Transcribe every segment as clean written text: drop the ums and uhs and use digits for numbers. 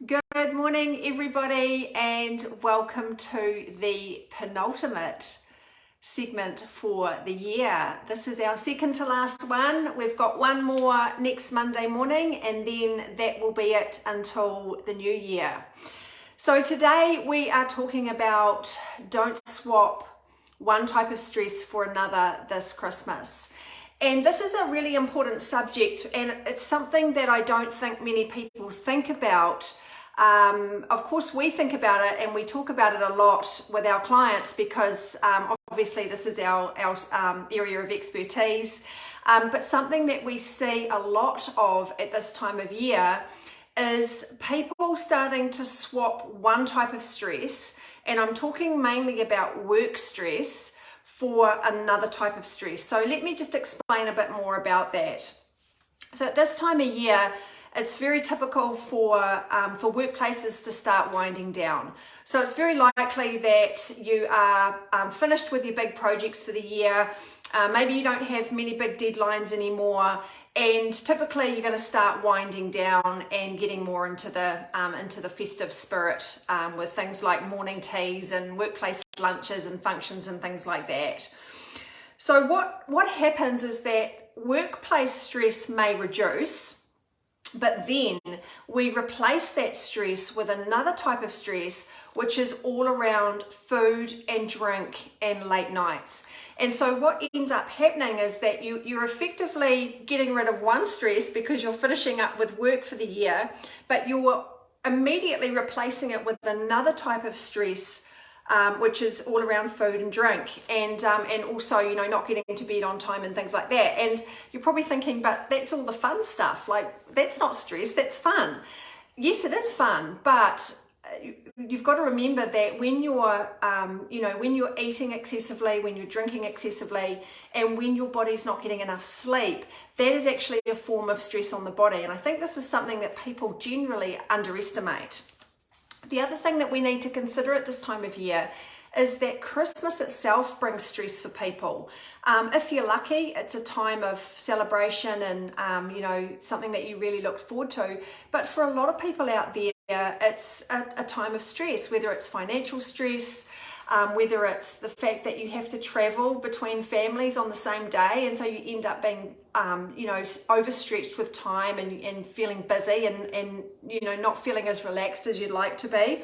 Good morning, everybody, and welcome to the penultimate segment for the year. This is our second to last one. We've got one more next Monday morning, and then that will be it until the new year. So today we are talking about don't swap one type of stress for another this Christmas. And this is a really important subject, and it's something that I don't think many people think about. Of course, we think about it and we talk about it a lot with our clients because obviously this is our area of expertise. But something that we see a lot of at this time of year is people starting to swap one type of stress, and I'm talking mainly about work stress, for another type of stress. So let me just explain a bit more about that. So at this time of year, it's very typical for workplaces to start winding down. So it's very likely that you are finished with your big projects for the year. Maybe you don't have many big deadlines anymore, and typically you're going to start winding down and getting more into the festive spirit with things like morning teas and workplace lunches and functions and things like that. So what happens is that workplace stress may reduce, but then we replace that stress with another type of stress, which is all around food and drink and late nights. And so what ends up happening is that you're effectively getting rid of one stress because you're finishing up with work for the year, but you're immediately replacing it with another type of stress, which is all around food and drink, and also, you know, not getting to bed on time and things like that. And you're probably thinking, but that's all the fun stuff. Like, that's not stress, that's fun. Yes, it is fun, but you've got to remember that when you're, when you're eating excessively, when you're drinking excessively, and when your body's not getting enough sleep, that is actually a form of stress on the body. And I think this is something that people generally underestimate. The other thing that we need to consider at this time of year is that Christmas itself brings stress for people. If you're lucky, it's a time of celebration and, something that you really look forward to. But for a lot of people out there, it's a time of stress, whether it's financial stress, whether it's the fact that you have to travel between families on the same day, and so you end up being overstretched with time and feeling busy and not feeling as relaxed as you'd like to be.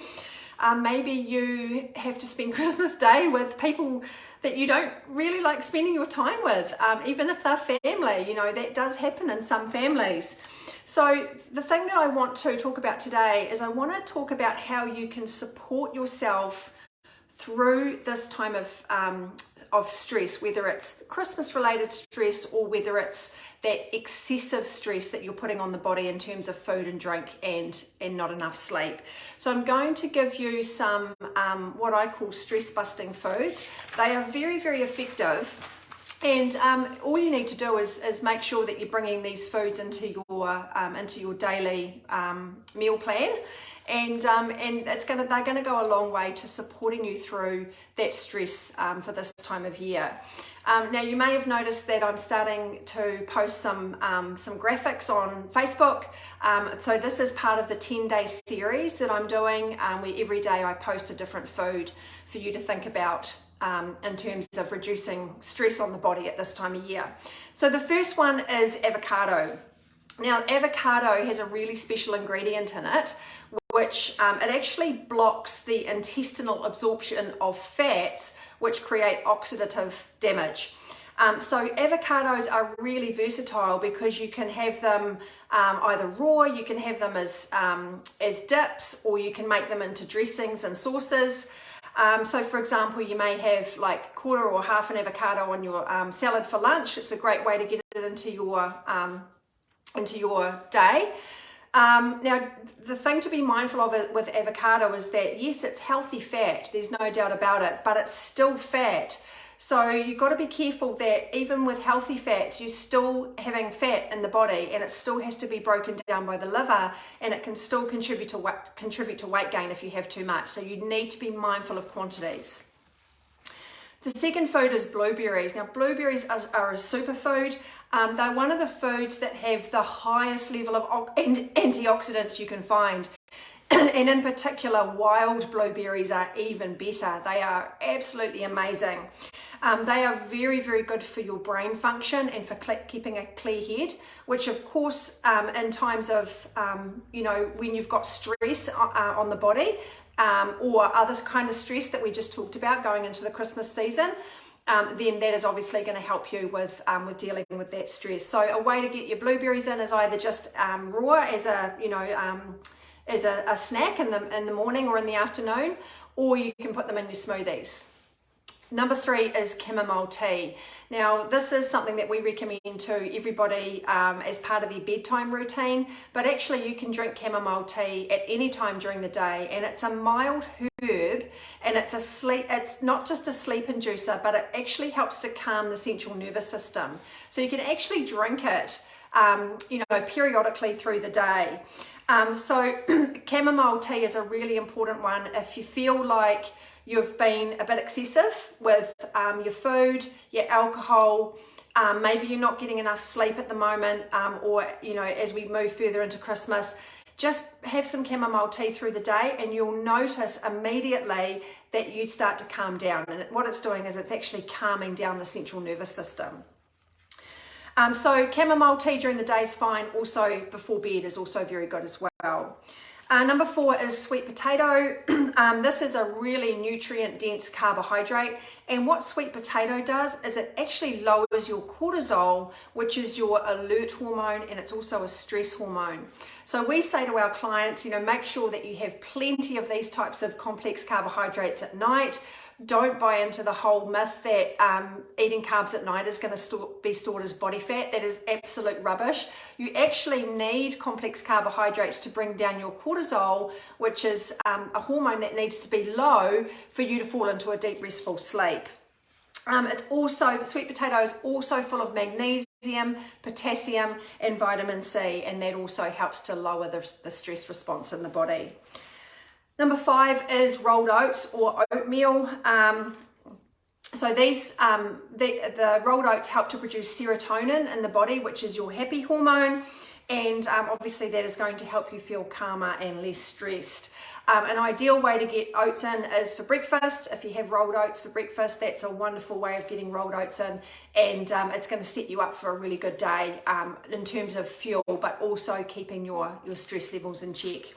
Maybe you have to spend Christmas Day with people that you don't really like spending your time with, even if they're family. That does happen in some families. So the thing that I want to talk about today is I want to talk about how you can support yourself through this time of stress, whether it's Christmas related stress or whether it's that excessive stress that you're putting on the body in terms of food and drink and not enough sleep. So I'm going to give you some what I call stress busting foods. They are very, very effective. And all you need to do is make sure that you're bringing these foods into your daily meal plan, and they're going to go a long way to supporting you through that stress for this time of year. Now you may have noticed that I'm starting to post some graphics on Facebook. So this is part of the 10-day series that I'm doing, where every day I post a different food for you to think about in terms of reducing stress on the body at this time of year. So the first one is avocado. Now, avocado has a really special ingredient in it, which it actually blocks the intestinal absorption of fats, which create oxidative damage. So avocados are really versatile because you can have them either raw, you can have them as dips, or you can make them into dressings and sauces. So for example, you may have like quarter or half an avocado on your salad for lunch. It's a great way to get it into your day. Now, the thing to be mindful of with avocado is that, yes, it's healthy fat, there's no doubt about it, but it's still fat. So you've got to be careful that even with healthy fats, you're still having fat in the body, and it still has to be broken down by the liver, and it can still contribute to weight gain if you have too much. So you need to be mindful of quantities. The second food is blueberries. Now, blueberries are a superfood. They're one of the foods that have the highest level of antioxidants you can find. And in particular, wild blueberries are even better. They are absolutely amazing. They are very, very good for your brain function and for keeping a clear head, which of course, in times of, when you've got stress on the body, or other kind of stress that we just talked about going into the Christmas season, then that is obviously going to help you with dealing with that stress. So a way to get your blueberries in is either just raw as a snack in the morning or in the afternoon, or you can put them in your smoothies. Number 3 is chamomile tea. Now, this is something that we recommend to everybody as part of their bedtime routine, but actually you can drink chamomile tea at any time during the day, and it's a mild herb, and it's not just a sleep inducer, but it actually helps to calm the central nervous system. So you can actually drink it, periodically through the day. So chamomile tea is a really important one if you feel like you've been a bit excessive with your food, your alcohol, maybe you're not getting enough sleep at the moment, or as we move further into Christmas, just have some chamomile tea through the day and you'll notice immediately that you start to calm down. And what it's doing is it's actually calming down the central nervous system. So chamomile tea during the day is fine. Also before bed is also very good as well. Number 4 is sweet potato. This is a really nutrient dense carbohydrate, and what sweet potato does is it actually lowers your cortisol, which is your alert hormone, and it's also a stress hormone. So we say to our clients, make sure that you have plenty of these types of complex carbohydrates at night. Don't buy into the whole myth that eating carbs at night is going to be stored as body fat. That is absolute rubbish. You actually need complex carbohydrates to bring down your cortisol, which is a hormone that needs to be low for you to fall into a deep restful sleep. Sweet potato is also full of magnesium, potassium, and vitamin C, and that also helps to lower the stress response in the body. Number 5 is rolled oats or oatmeal. So these, the rolled oats help to produce serotonin in the body, which is your happy hormone. And obviously that is going to help you feel calmer and less stressed. An ideal way to get oats in is for breakfast. If you have rolled oats for breakfast, that's a wonderful way of getting rolled oats in, and it's going to set you up for a really good day in terms of fuel, but also keeping your stress levels in check.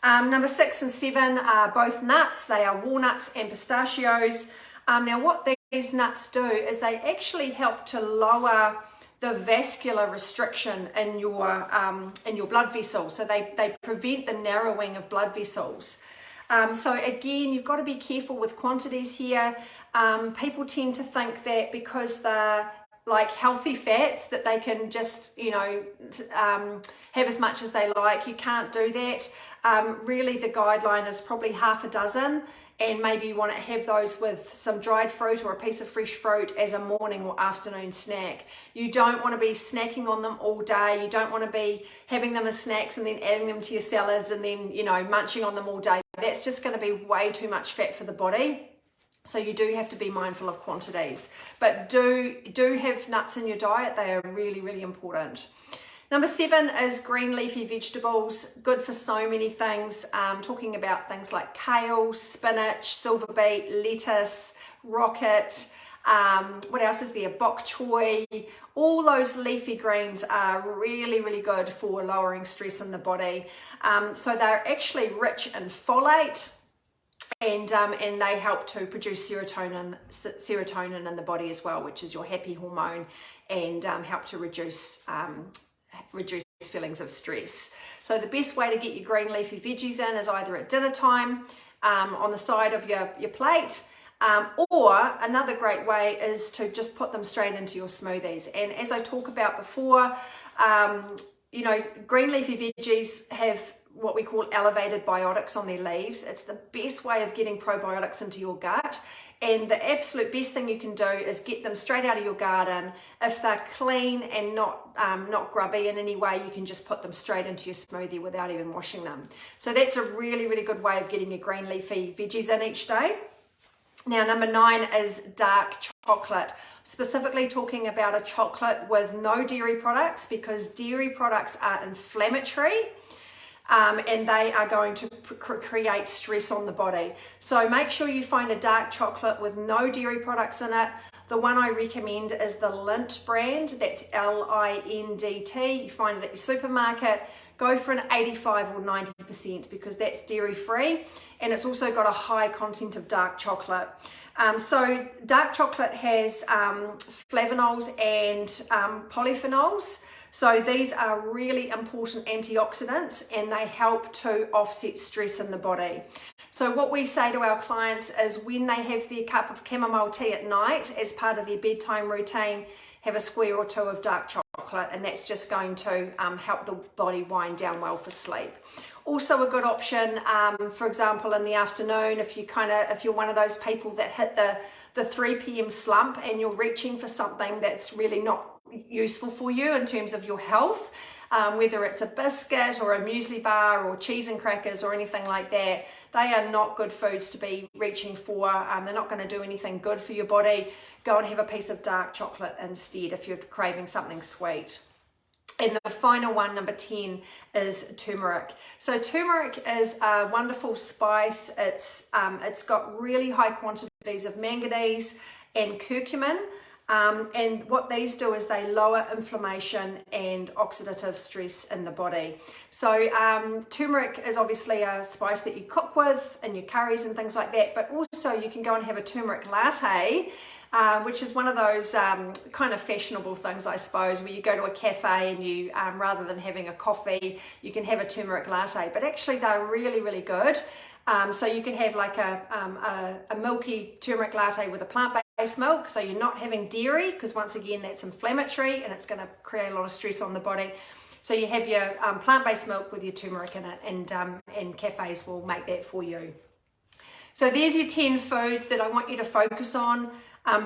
Number 6 and 7 are both nuts. They are walnuts and pistachios. Now what these nuts do is they actually help to lower the vascular restriction in your blood vessels. So they prevent the narrowing of blood vessels. So again, you've got to be careful with quantities here. People tend to think that because they're like healthy fats that they can just, have as much as they like. You can't do that. Really the guideline is probably half a dozen, and maybe you want to have those with some dried fruit or a piece of fresh fruit as a morning or afternoon snack. You don't want to be snacking on them all day. You don't want to be having them as snacks and then adding them to your salads and then, munching on them all day. That's just going to be way too much fat for the body. So you do have to be mindful of quantities, but do have nuts in your diet. They are really, really important. Number 7 is green leafy vegetables, good for so many things. Talking about things like kale, spinach, silver beet, lettuce, rocket. What else is there? Bok choy. All those leafy greens are really, really good for lowering stress in the body. So they're actually rich in folate. And they help to produce serotonin in the body as well, which is your happy hormone, and help to reduce feelings of stress. So the best way to get your green leafy veggies in is either at dinner time, on the side of your plate, or another great way is to just put them straight into your smoothies. And as I talked about before, green leafy veggies have what we call elevated biotics on their leaves. It's the best way of getting probiotics into your gut, and the absolute best thing you can do is get them straight out of your garden. If they're clean and not grubby in any way, you can just put them straight into your smoothie without even washing them. So that's a really, really good way of getting your green leafy veggies in each day. Now, number 9 is dark chocolate, specifically talking about a chocolate with no dairy products, because dairy products are inflammatory. and they are going to create stress on the body. So make sure you find a dark chocolate with no dairy products in it. The one I recommend is the Lindt brand. That's Lindt. You find it at your supermarket. Go for an 85 or 90% because that's dairy free, and it's also got a high content of dark chocolate. So dark chocolate has flavonols and polyphenols. So these are really important antioxidants, and they help to offset stress in the body. So what we say to our clients is when they have their cup of chamomile tea at night as part of their bedtime routine, have a square or two of dark chocolate, and that's just going to help the body wind down well for sleep. Also a good option, for example, in the afternoon, if you're one of those people that hit the 3 p.m. slump and you're reaching for something that's really not useful for you in terms of your health, whether it's a biscuit or a muesli bar or cheese and crackers or anything like that, they are not good foods to be reaching for. They're not going to do anything good for your body. Go and have a piece of dark chocolate instead if you're craving something sweet. And the final one, number 10, is turmeric. So turmeric is a wonderful spice. It's got really high quantities of manganese and curcumin. And what these do is they lower inflammation and oxidative stress in the body. So turmeric is obviously a spice that you cook with in your curries and things like that, but also you can go and have a turmeric latte, which is one of those kind of fashionable things, I suppose, where you go to a cafe and you, rather than having a coffee, you can have a turmeric latte. But actually they're really, really good. So you can have like a milky turmeric latte with a plant-based milk, so you're not having dairy, because once again that's inflammatory and it's going to create a lot of stress on the body. So you have your plant-based milk with your turmeric in it, and cafes will make that for you. So there's your 10 foods that I want you to focus on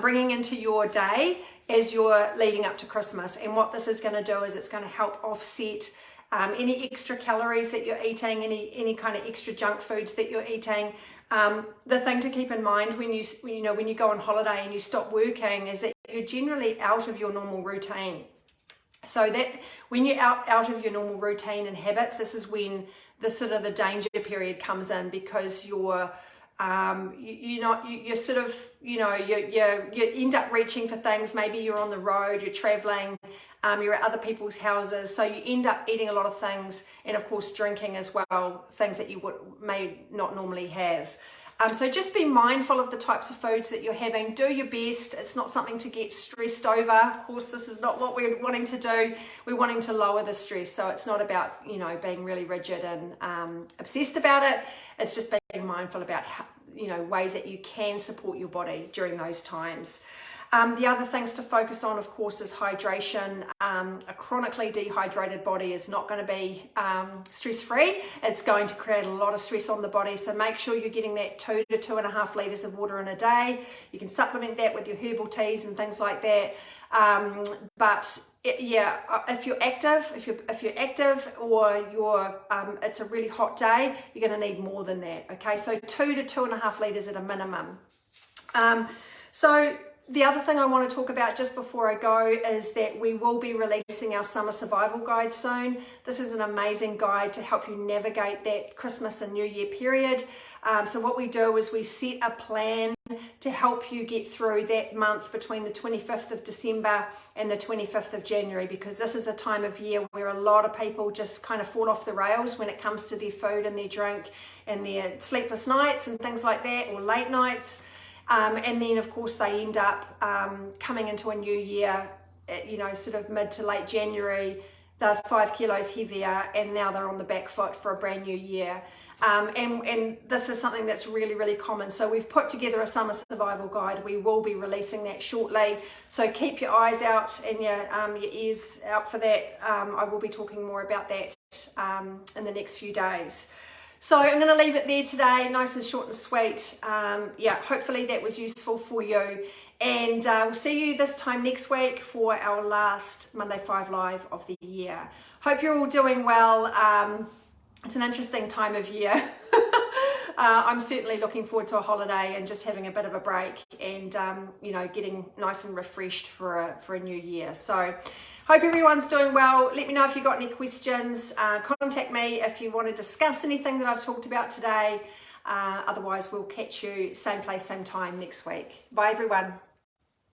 bringing into your day as you're leading up to Christmas. And what this is going to do is it's going to help offset any extra calories that you're eating, any kind of extra junk foods that you're eating. The thing to keep in mind when you go on holiday and you stop working is that you're generally out of your normal routine. So that when you're out of your normal routine and habits, this is when the danger period comes in, because you end up reaching for things. Maybe you're on the road, you're traveling, you're at other people's houses, so you end up eating a lot of things, and of course drinking as well, things that you may not normally have. So just be mindful of the types of foods that you're having. Do your best. It's not something to get stressed over. Of course, this is not what we're wanting to do. We're wanting to lower the stress. So it's not about, being really rigid and obsessed about it. It's just being mindful about how, ways that you can support your body during those times. The other things to focus on, of course, is hydration. A chronically dehydrated body is not going to be stress-free. It's going to create a lot of stress on the body. So make sure you're getting that 2 to 2.5 litres of water in a day. You can supplement that with your herbal teas and things like that. If you're active, or it's a really hot day, you're going to need more than that. Okay, so 2 to 2.5 litres at a minimum. So the other thing I want to talk about just before I go is that we will be releasing our summer survival guide soon. This is an amazing guide to help you navigate that Christmas and New Year period. So what we do is we set a plan to help you get through that month between the 25th of December and the 25th of January, because this is a time of year where a lot of people just kind of fall off the rails when it comes to their food and their drink and their sleepless nights and things like that, or late nights. And then of course they end up coming into a new year, sort of mid to late January. They're 5 kilos heavier, and now they're on the back foot for a brand new year. And this is something that's really, really common. So we've put together a summer survival guide. We will be releasing that shortly. So keep your eyes out and your ears out for that. I will be talking more about that in the next few days. So I'm going to leave it there today, nice and short and sweet. Hopefully that was useful for you. And we'll see you this time next week for our last Monday 5 Live of the year. Hope you're all doing well. It's an interesting time of year. I'm certainly looking forward to a holiday and just having a bit of a break and, you know, getting nice and refreshed for a new year. So hope everyone's doing well. Let me know if you've got any questions. Contact me if you want to discuss anything that I've talked about today. Otherwise, we'll catch you same place, same time next week. Bye, everyone.